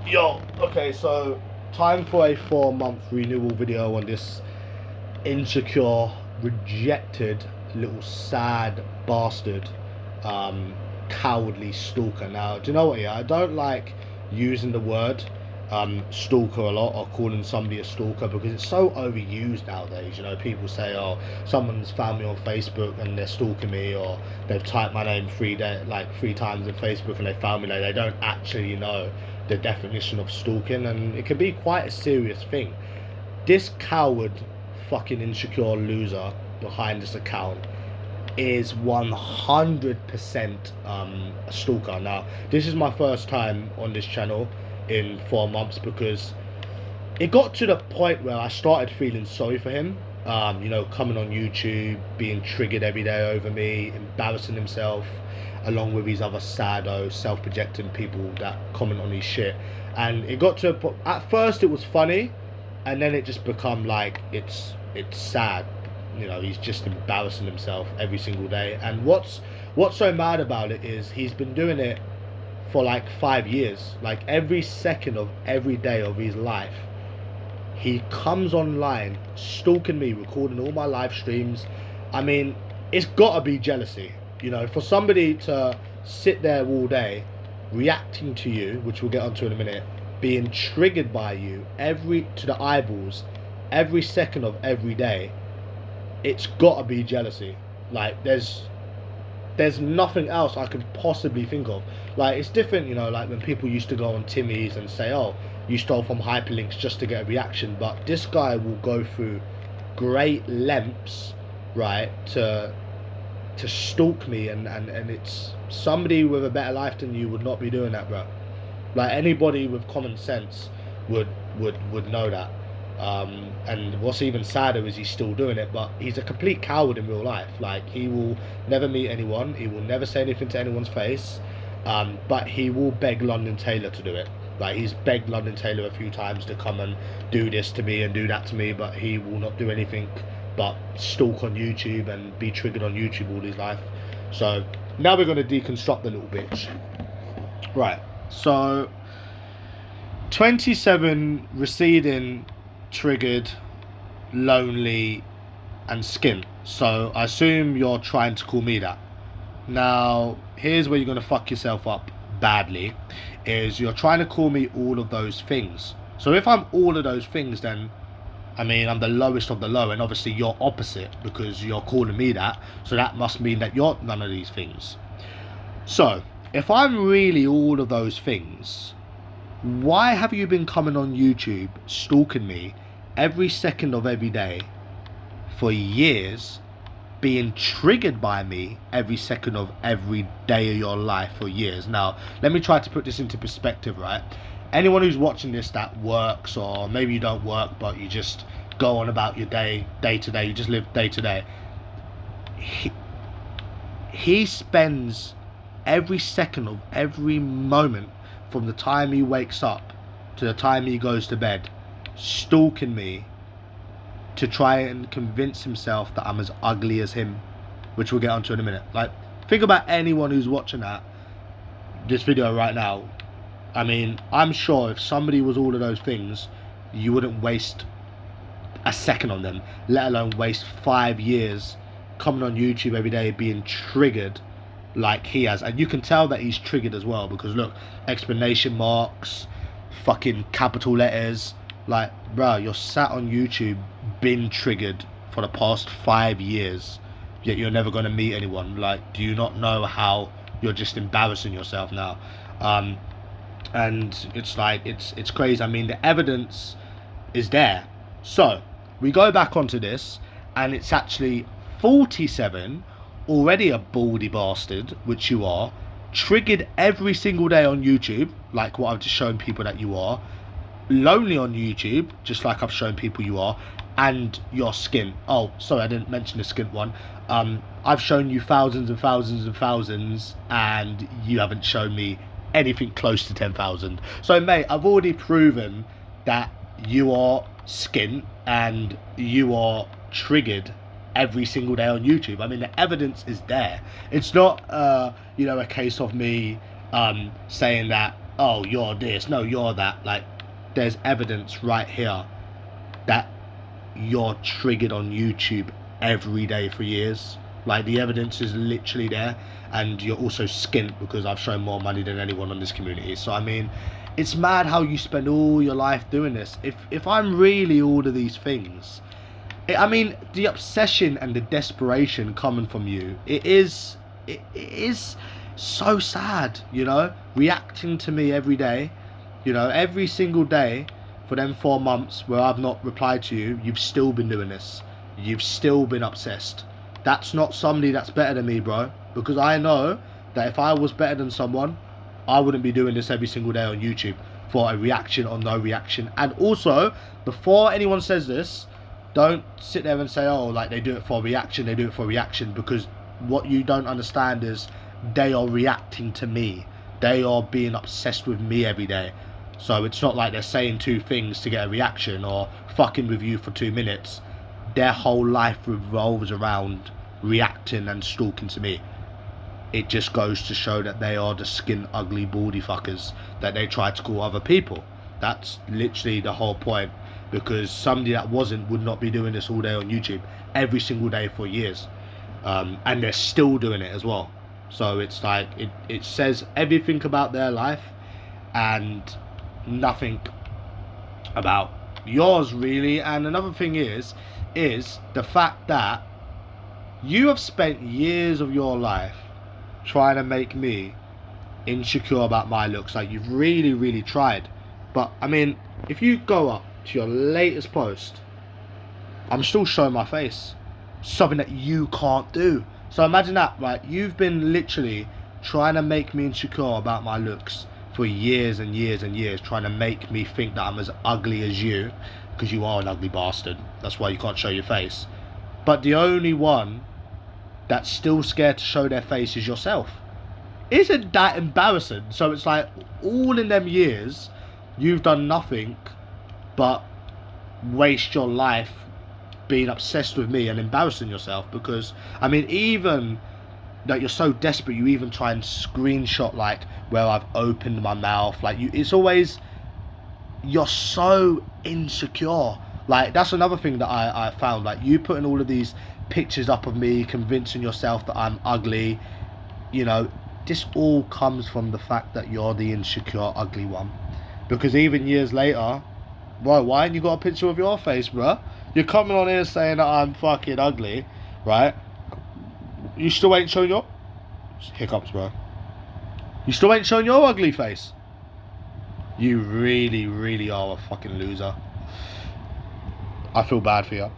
Yo, okay, so time for a 4-month renewal video on this insecure, rejected, little sad bastard, um, cowardly stalker. Now, do you know what? Yeah, I don't like using the word stalker a lot, or calling somebody a stalker, because it's so overused nowadays. You know, people say, "Oh, someone's found me on Facebook and they're stalking me," or they've typed my name three times in Facebook and they found me. Like, they don't actually know the definition of stalking, and it can be quite a serious thing. This coward, fucking insecure loser behind this account is 100% a stalker. Now, this is my first time on this channel in 4 months, because it got to the point where I started feeling sorry for him. You know, coming on YouTube, being triggered every day over me, embarrassing himself, along with these other sado, self-projecting people that comment on his shit. And it got to a point, at first it was funny, and then it just become like, it's sad. You know, he's just embarrassing himself every single day. And what's so mad about it is he's been doing it for like 5 years. Like, every second of every day of his life, he comes online stalking me, recording all my live streams. I mean, it's gotta be jealousy, you know, for somebody to sit there all day reacting to you, which we'll get onto in a minute, being triggered by you to the eyeballs every second of every day. It's gotta be jealousy. Like, there's nothing else I could possibly think of. Like, it's different, you know, like when people used to go on Timmy's and say, "Oh, you stole from hyperlinks," just to get a reaction. But this guy will go through great lengths, right, to stalk me, and it's somebody with a better life than you would not be doing that, bro. Like, anybody with common sense would know that. And what's even sadder is he's still doing it, but he's a complete coward in real life. Like, he will never meet anyone, he will never say anything to anyone's face, but he will beg London Taylor to do it. Like, he's begged London Taylor a few times to come and do this to me and do that to me, but he will not do anything but stalk on YouTube and be triggered on YouTube all his life. So now we're going to deconstruct the little bitch. Right, so 27, receding, triggered, lonely, and skin. So I assume you're trying to call me that. Now, here's where you're going to fuck yourself up badly, is you're trying to call me all of those things. So if I'm all of those things, then I mean, I'm the lowest of the low, and obviously you're opposite, because you're calling me that, so that must mean that you're none of these things. So if I'm really all of those things, why have you been coming on YouTube stalking me every second of every day for years, being triggered by me every second of every day of your life for years? Now, let me try to put this into perspective, right? Anyone who's watching this that works, or maybe you don't work but you just go on about your day to day, you just live day to day, he spends every second of every moment, from the time he wakes up to the time he goes to bed, stalking me to try and convince himself that I'm as ugly as him, which we'll get onto in a minute. Like, think about anyone who's watching this video right now. I mean, I'm sure if somebody was all of those things, you wouldn't waste a second on them, let alone waste 5 years coming on YouTube every day being triggered like he has. And you can tell that he's triggered as well, because look, explanation marks, fucking capital letters. Like, bro, you're sat on YouTube been triggered for the past 5 years, yet you're never going to meet anyone. Like, do you not know how you're just embarrassing yourself now? And it's like, it's crazy. I mean, the evidence is there. So we go back onto this, and it's actually 47, already a baldy bastard, which you are, triggered every single day on YouTube, like what I've just shown people that you are, lonely on YouTube, just like I've shown people you are, and your skin. Oh, sorry, I didn't mention the skin one. I've shown you thousands and thousands and thousands, and you haven't shown me anything close to 10,000. So, mate, I've already proven that you are skint and you are triggered every single day on YouTube. I mean, the evidence is there. It's not, you know, a case of me saying that oh, you're this, no, you're that. Like, there's evidence right here that you're triggered on YouTube every day for years. Like, the evidence is literally there, and you're also skint because I've shown more money than anyone on this community. So I mean, it's mad how you spend all your life doing this. If I'm really all of these things, I mean, the obsession and the desperation coming from you, it is so sad, you know, reacting to me every day, you know, every single day for them 4 months where I've not replied to you. You've still been doing this. You've still been obsessed. That's not somebody that's better than me, bro, because I know that if I was better than someone, I wouldn't be doing this every single day on YouTube for a reaction or no reaction. And also, before anyone says this, don't sit there and say, oh, like, they do it for reaction, they do it for reaction, because what you don't understand is they are reacting to me. They are being obsessed with me every day. So it's not like they're saying 2 things to get a reaction or fucking with you for 2 minutes. Their whole life revolves around reacting and stalking to me. It just goes to show that they are the skin ugly baldy fuckers that they try to call other people. That's literally the whole point, because somebody that wasn't would not be doing this all day on YouTube every single day for years, and they're still doing it as well. So it's like it says everything about their life and nothing about yours, really. And another thing is the fact that you have spent years of your life trying to make me insecure about my looks. Like, you've really tried. But I mean, if you go up to your latest post, I'm still showing my face, something that you can't do. So imagine that, right? You've been literally trying to make me insecure about my looks for years and years and years, trying to make me think that I'm as ugly as you, because you are an ugly bastard. That's why you can't show your face. But the only one that's still scared to show their face is yourself. Isn't that embarrassing? So it's like, all in them years, you've done nothing but waste your life being obsessed with me and embarrassing yourself. Because, I mean, even that you're so desperate, you even try and screenshot, like, where I've opened my mouth. Like, it's always, you're so insecure. Like, that's another thing that I found. Like, you putting all of these pictures up of me, convincing yourself that I'm ugly, you know, this all comes from the fact that you're the insecure ugly one. Because even years later, bro, why ain't you got a picture of your face, bro? You're coming on here saying that I'm fucking ugly, right? You still ain't showing your hiccups, bro. You still ain't showing your ugly face. You really are a fucking loser. I feel bad for you.